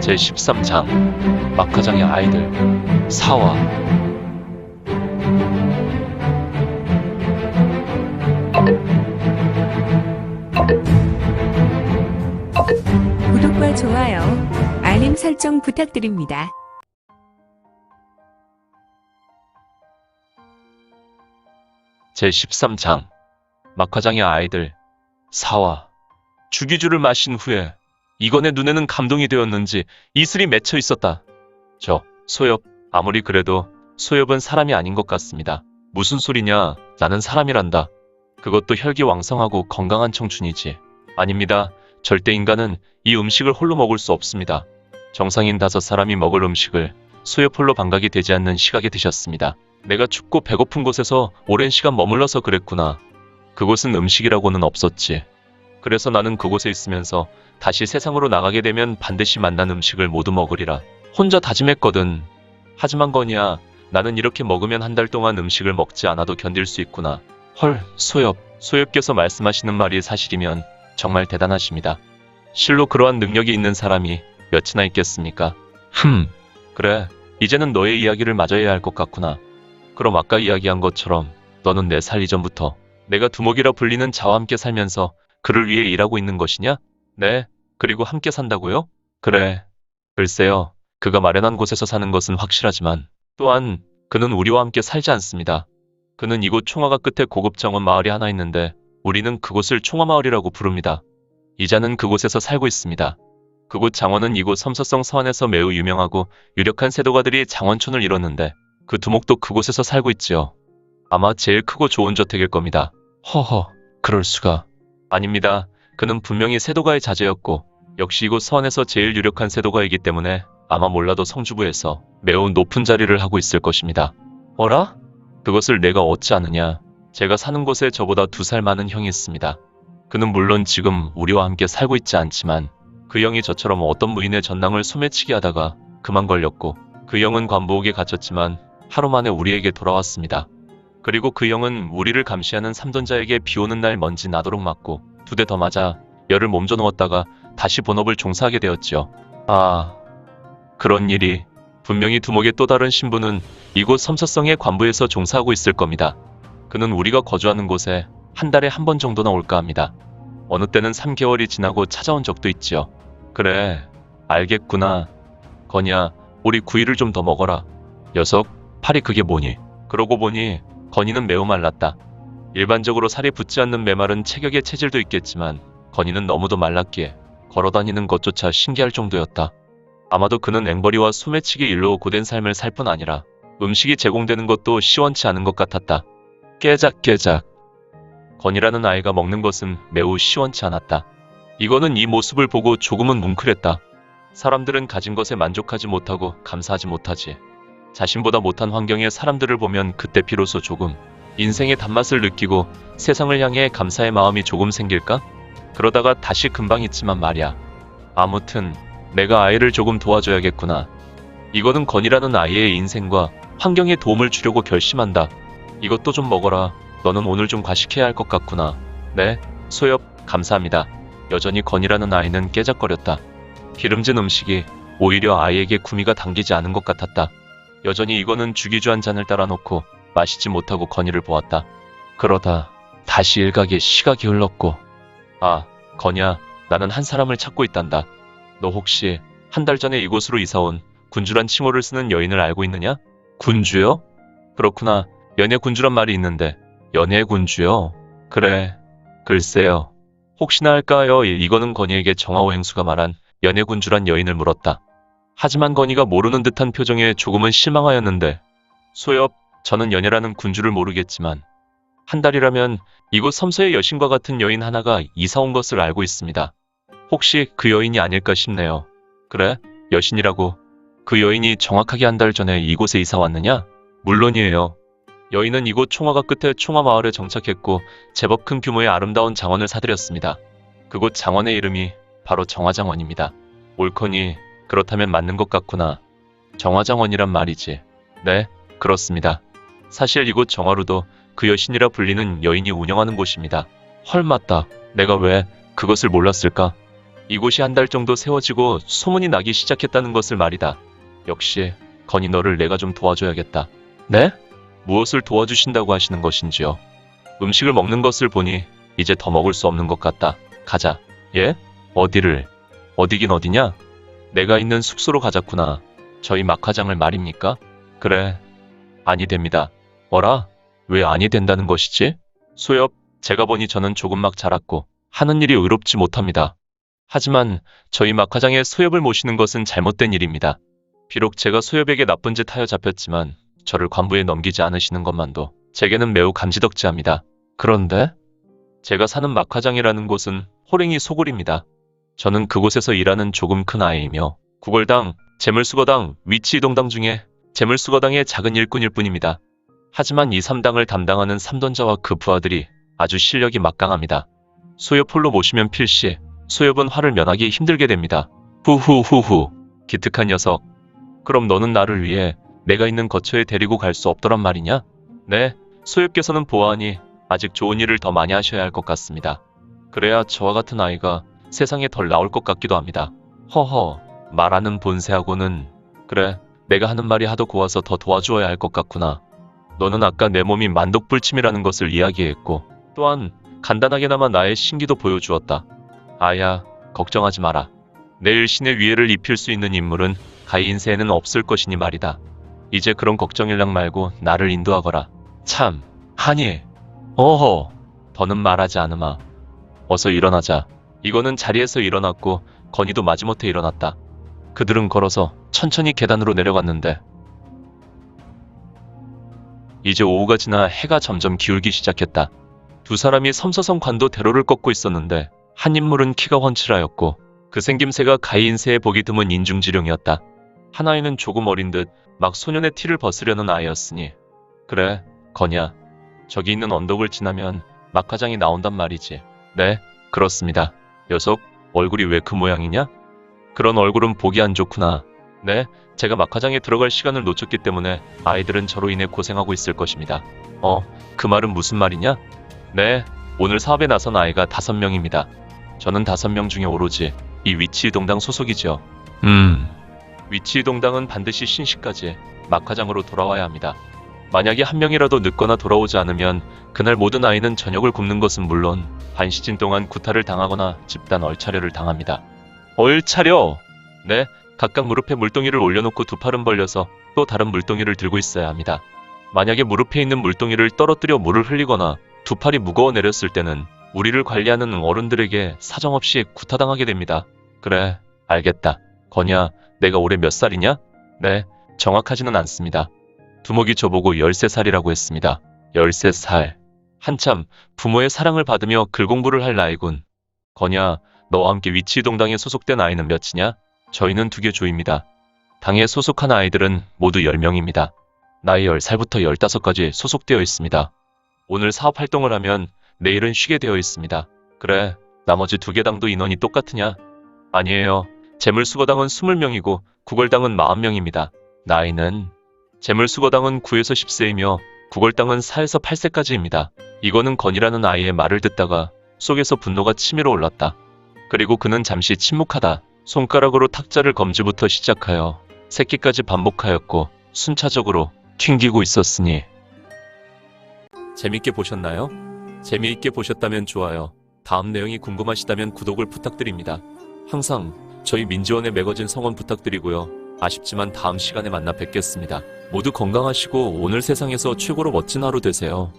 제13장 막화장의 아이들 4화. 구독과 좋아요, 알림 설정 부탁드립니다. 제13장 막화장의 아이들 4화. 주기주를 마신 후에 이건의 눈에는 감동이 되었는지 이슬이 맺혀 있었다. 소엽, 아무리 그래도 소엽은 사람이 아닌 것 같습니다. 무슨 소리냐, 나는 사람이란다. 그것도 혈기왕성하고 건강한 청춘이지. 아닙니다. 절대 인간은 이 음식을 홀로 먹을 수 없습니다. 정상인 5사람이 먹을 음식을 소엽 홀로 반각이 되지 않는 시각에 드셨습니다. 내가 춥고 배고픈 곳에서 오랜 시간 머물러서 그랬구나. 그곳은 음식이라고는 없었지. 그래서 나는 그곳에 있으면서 다시 세상으로 나가게 되면 반드시 만난 음식을 모두 먹으리라 혼자 다짐했거든. 하지만 건이야, 나는 이렇게 먹으면 한 달 동안 음식을 먹지 않아도 견딜 수 있구나. 헐, 소엽께서 말씀하시는 말이 사실이면 정말 대단하십니다. 실로 그러한 능력이 있는 사람이 몇이나 있겠습니까? 그래, 이제는 너의 이야기를 맞아야 할 것 같구나. 그럼 아까 이야기한 것처럼 너는 4살 이전부터 내가 두목이라 불리는 자와 함께 살면서 그를 위해 일하고 있는 것이냐? 네, 그리고 함께 산다고요? 그래. 글쎄요, 그가 마련한 곳에서 사는 것은 확실하지만 또한 그는 우리와 함께 살지 않습니다. 그는 이곳 총화가 끝에 고급 정원 마을이 하나 있는데 우리는 그곳을 총화마을이라고 부릅니다. 이자는 그곳에서 살고 있습니다. 그곳 장원은 이곳 섬서성 서안에서 매우 유명하고 유력한 세도가들이 장원촌을 이뤘는데 그 두목도 그곳에서 살고 있지요. 아마 제일 크고 좋은 저택일 겁니다. 허허, 그럴 수가. 아닙니다. 그는 분명히 세도가의 자제였고 역시 이곳 서안에서 제일 유력한 세도가이기 때문에 아마 몰라도 성주부에서 매우 높은 자리를 하고 있을 것입니다. 어라? 그것을 내가 어찌 아느냐. 제가 사는 곳에 저보다 2살 많은 형이 있습니다. 그는 물론 지금 우리와 함께 살고 있지 않지만 그 형이 저처럼 어떤 무인의 전랑을 소매치기 하다가 그만 걸렸고 그 형은 관부옥에 갇혔지만 하루 만에 우리에게 돌아왔습니다. 그리고 그 형은 우리를 감시하는 삼돈자에게 비오는 날 먼지 나도록 맞고 2대 더 맞아 열을 몸져 놓았다가 다시 본업을 종사하게 되었지요. 아, 그런 일이. 분명히 두목의 또 다른 신부는 이곳 섬서성의 관부에서 종사하고 있을 겁니다. 그는 우리가 거주하는 곳에 한 달에 한 번 정도나 올까 합니다. 어느 때는 3개월이 지나고 찾아온 적도 있지요. 그래, 알겠구나. 건이야, 우리 구이를 좀 더 먹어라. 녀석, 팔이 그게 뭐니? 그러고 보니 건이는 매우 말랐다. 일반적으로 살이 붙지 않는 메마른 체격의 체질도 있겠지만 건이는 너무도 말랐기에 걸어다니는 것조차 신기할 정도였다. 아마도 그는 앵벌이와 소매치기 일로 고된 삶을 살 뿐 아니라 음식이 제공되는 것도 시원치 않은 것 같았다. 깨작깨작. 건이라는 아이가 먹는 것은 매우 시원치 않았다. 이거는 이 모습을 보고 조금은 뭉클했다. 사람들은 가진 것에 만족하지 못하고 감사하지 못하지. 자신보다 못한 환경의 사람들을 보면 그때 비로소 조금 인생의 단맛을 느끼고 세상을 향해 감사의 마음이 조금 생길까? 그러다가 다시 금방 잊지만 말이야. 아무튼 내가 아이를 조금 도와줘야겠구나. 이거는 건이라는 아이의 인생과 환경에 도움을 주려고 결심한다. 이것도 좀 먹어라. 너는 오늘 좀 과식해야 할 것 같구나. 네, 소엽, 감사합니다. 여전히 건이라는 아이는 깨작거렸다. 기름진 음식이 오히려 아이에게 구미가 당기지 않은 것 같았다. 여전히 이거는 주기주 한 잔을 따라 놓고 마시지 못하고 건이를 보았다. 그러다 다시 일각에 시각이 흘렀고, 아, 건이야, 나는 한 사람을 찾고 있단다. 너 혹시 한 달 전에 이곳으로 이사온 군주란 칭호를 쓰는 여인을 알고 있느냐? 군주요? 그렇구나. 연애군주란 말이 있는데. 연애군주요? 그래. 글쎄요. 혹시나 할까요? 이거는 건이에게 정하오 행수가 말한 연애군주란 여인을 물었다. 하지만 건이가 모르는 듯한 표정에 조금은 실망하였는데, 소엽, 저는 연애라는 군주를 모르겠지만 한 달이라면 이곳 섬서의 여신과 같은 여인 하나가 이사 온 것을 알고 있습니다. 혹시 그 여인이 아닐까 싶네요. 그래? 여신이라고? 그 여인이 정확하게 한 달 전에 이곳에 이사 왔느냐? 물론이에요. 여인은 이곳 총화가 끝에 총화마을에 정착했고 제법 큰 규모의 아름다운 장원을 사들였습니다. 그곳 장원의 이름이 바로 정화장원입니다. 옳거니 그렇다면 맞는 것 같구나. 정화장원이란 말이지. 네, 그렇습니다. 사실 이곳 정화루도 그 여신이라 불리는 여인이 운영하는 곳입니다. 헐, 맞다. 내가 왜 그것을 몰랐을까? 이곳이 한 달 정도 세워지고 소문이 나기 시작했다는 것을 말이다. 역시 건희 너를 내가 좀 도와줘야겠다. 네? 무엇을 도와주신다고 하시는 것인지요? 음식을 먹는 것을 보니 이제 더 먹을 수 없는 것 같다. 가자. 예? 어디를? 어디긴 어디냐? 내가 있는 숙소로 가자꾸나. 저희 막화장을 말입니까? 그래. 아니 됩니다. 뭐라? 왜 아니 된다는 것이지? 소엽, 제가 보니 저는 조금 막 자랐고 하는 일이 의롭지 못합니다. 하지만 저희 막화장에 소엽을 모시는 것은 잘못된 일입니다. 비록 제가 소엽에게 나쁜 짓 하여 잡혔지만 저를 관부에 넘기지 않으시는 것만도 제게는 매우 감지덕지합니다. 그런데 제가 사는 막화장이라는 곳은 호랭이 소굴입니다. 저는 그곳에서 일하는 조금 큰 아이이며 구걸당, 재물수거당, 위치이동당 중에 재물수거당의 작은 일꾼일 뿐입니다. 하지만 이 3당을 담당하는 삼돈자와 그 부하들이 아주 실력이 막강합니다. 소엽 홀로 모시면 필시 소엽은 화를 면하기 힘들게 됩니다. 후후후후. 기특한 녀석. 그럼 너는 나를 위해 내가 있는 거처에 데리고 갈 수 없더란 말이냐? 네, 소엽께서는 보아하니 아직 좋은 일을 더 많이 하셔야 할 것 같습니다. 그래야 저와 같은 아이가 세상에 덜 나올 것 같기도 합니다. 허허, 말하는 본세하고는. 그래, 내가 하는 말이 하도 고와서 더 도와주어야 할 것 같구나. 너는 아까 내 몸이 만독불침이라는 것을 이야기했고 또한 간단하게나마 나의 신기도 보여주었다. 아야, 걱정하지 마라. 내일 신의 위해를 입힐 수 있는 인물은 가히 인세에는 없을 것이니 말이다. 이제 그런 걱정일랑 말고 나를 인도하거라. 참, 하니. 어허, 더는 말하지 않으마. 어서 일어나자. 이거는 자리에서 일어났고 건희도 마지못해 일어났다. 그들은 걸어서 천천히 계단으로 내려갔는데 이제 오후가 지나 해가 점점 기울기 시작했다. 두 사람이 섬서성 관도 대로를 꺾고 있었는데 한 인물은 키가 훤칠하였고 그 생김새가 가히 인세에 보기 드문 인중지룡이었다. 한 아이는 조금 어린 듯 막 소년의 티를 벗으려는 아이였으니 그래, 건희야. 저기 있는 언덕을 지나면 막화장이 나온단 말이지. 네, 그렇습니다. 녀석, 얼굴이 왜 그 모양이냐? 그런 얼굴은 보기 안 좋구나. 네, 제가 막화장에 들어갈 시간을 놓쳤기 때문에 아이들은 저로 인해 고생하고 있을 것입니다. 그 말은 무슨 말이냐? 네, 오늘 사업에 나선 아이가 5명입니다. 저는 5명 중에 오로지 이 위치이동당 소속이죠. 위치이동당은 반드시 신시까지 막화장으로 돌아와야 합니다. 만약에 한 명이라도 늦거나 돌아오지 않으면 그날 모든 아이는 저녁을 굶는 것은 물론 반시즌 동안 구타를 당하거나 집단 얼차려를 당합니다. 얼차려? 네, 각각 무릎에 물동이를 올려놓고 두 팔은 벌려서 또 다른 물동이를 들고 있어야 합니다. 만약에 무릎에 있는 물동이를 떨어뜨려 물을 흘리거나 두 팔이 무거워 내렸을 때는 우리를 관리하는 어른들에게 사정없이 구타당하게 됩니다. 그래, 알겠다. 건희야, 내가 올해 몇 살이냐? 네, 정확하지는 않습니다. 두목이 저보고 13살이라고 했습니다. 13살. 한참 부모의 사랑을 받으며 글공부를 할 나이군. 건희야, 너와 함께 위치이동당에 소속된 아이는 몇이냐? 저희는 2개 조입니다. 당에 소속한 아이들은 모두 10명입니다. 나이 10살부터 15까지 소속되어 있습니다. 오늘 사업 활동을 하면 내일은 쉬게 되어 있습니다. 그래, 나머지 2개 당도 인원이 똑같으냐? 아니에요. 재물수거당은 20명이고 구걸당은 40명입니다. 나이는? 재물수거당은 9에서 10세이며 구걸당은 4에서 8세까지입니다. 이거는 건이라는 아이의 말을 듣다가 속에서 분노가 치밀어 올랐다. 그리고 그는 잠시 침묵하다 손가락으로 탁자를 검지부터 시작하여 새끼까지 반복하였고 순차적으로 튕기고 있었으니. 재밌게 보셨나요? 재미있게 보셨다면 좋아요. 다음 내용이 궁금하시다면 구독을 부탁드립니다. 항상 저희 민지원의 매거진 성원 부탁드리고요. 아쉽지만 다음 시간에 만나 뵙겠습니다. 모두 건강하시고 오늘 세상에서 최고로 멋진 하루 되세요.